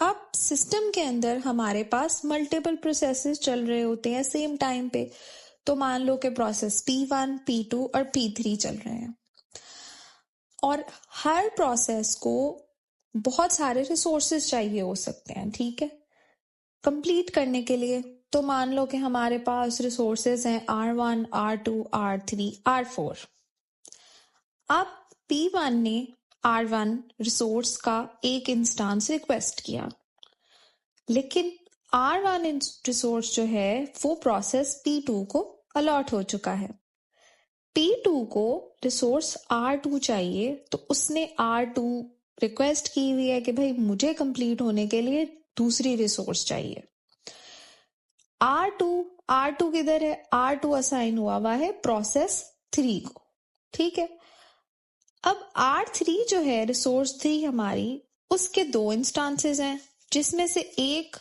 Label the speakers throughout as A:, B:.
A: अब सिस्टम के अंदर हमारे पास मल्टीपल प्रोसेसेस चल रहे होते हैं सेम टाइम पे। तो मान लो कि प्रोसेस P1, P2 और P3 चल रहे हैं और हर प्रोसेस को बहुत सारे रिसोर्सेज चाहिए हो सकते हैं, ठीक है, कंप्लीट करने के लिए। तो मान लो कि हमारे पास रिसोर्सेज हैं R1, R2, R3, R4। अब P1 ने R1 रिसोर्स का एक इंस्टांस रिक्वेस्ट किया, लेकिन R1 रिसोर्स जो है वो प्रोसेस P2 को अलॉट हो चुका है। P2 को रिसोर्स R2 चाहिए, तो उसने R2 रिक्वेस्ट की हुई है कि भाई मुझे कंप्लीट होने के लिए दूसरी रिसोर्स चाहिए। R2 किधर है? R2 असाइन हुआ है प्रोसेस 3 को, ठीक है। अब R3 जो है रिसोर्स 3 हमारी, उसके 2 इंस्टांसेस हैं, जिसमें से एक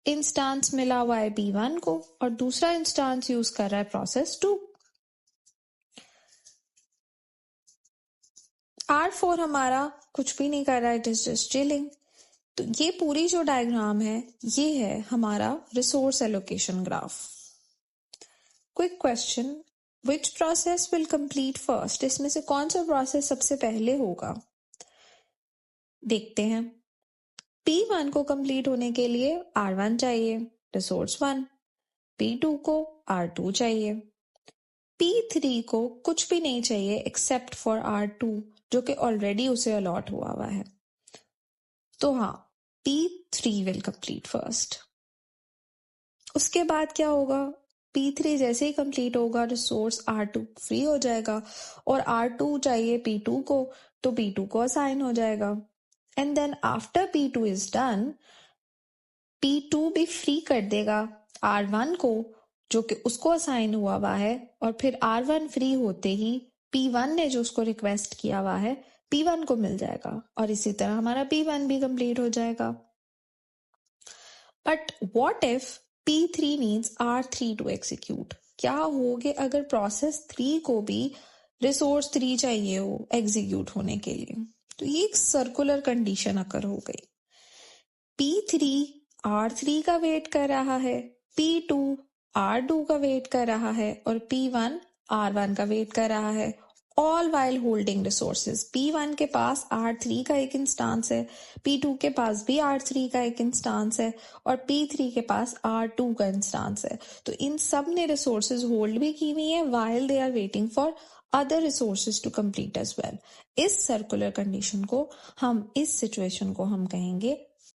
A: इंस्टांस मिला हुआ है P1 को और दूसरा इंस्टांस यूज कर रहा है प्रोसेस 2। R4 हमारा कुछ भी नहीं कर रहा है, इट इज जस्ट चिलिंग। तो ये पूरी जो डायग्राम है ये है हमारा resource allocation graph. Quick question, which process will complete first? इसमें से कौन सा प्रोसेस सबसे पहले होगा? देखते हैं। P1 को कंप्लीट होने के लिए R1 चाहिए, रिसोर्स 1। P2 को R2 चाहिए। P3 को कुछ भी नहीं चाहिए एक्सेप्ट फॉर R2, जो कि ऑलरेडी उसे अलॉट हुआ है। तो हाँ, P3 विल कंप्लीट फर्स्ट। उसके बाद क्या होगा? P3 जैसे ही कंप्लीट होगा रिसोर्स R2 फ्री हो जाएगा और R2 चाहिए P2 को, तो P2 को असाइन हो जाएगा। And then after P2 is done, P2 भी फ्री कर देगा R1 को, जो कि उसको असाइन हुआ है, और फिर R1 फ्री होते ही P1 ने जो उसको रिक्वेस्ट किया हुआ है P1 को मिल जाएगा और इसी तरह हमारा P1 भी कंप्लीट हो जाएगा। But what if P3 needs R3 to execute? क्या होगे अगर प्रोसेस 3 को भी रिसोर्स 3 चाहिए हो एग्जीक्यूट होने के लिए? तो ये एक सर्कुलर कंडीशन अकर हो गई। P3 R3 का वेट कर रहा है, P2 R2 का वेट कर रहा है और P1 R1 का वेट कर रहा है, all while holding resources. P1 के पास R3 का एक इंस्टांस है, P2 के पास भी R3 का एक इंस्टांस है और P3 के पास R2 का इंस्टांस है। तो इन सब ने रिसोर्सेज होल्ड भी की हुई है while they are waiting for other resources to complete as well। इस सर्कुलर कंडीशन को हम, इस सिचुएशन को हम कहेंगे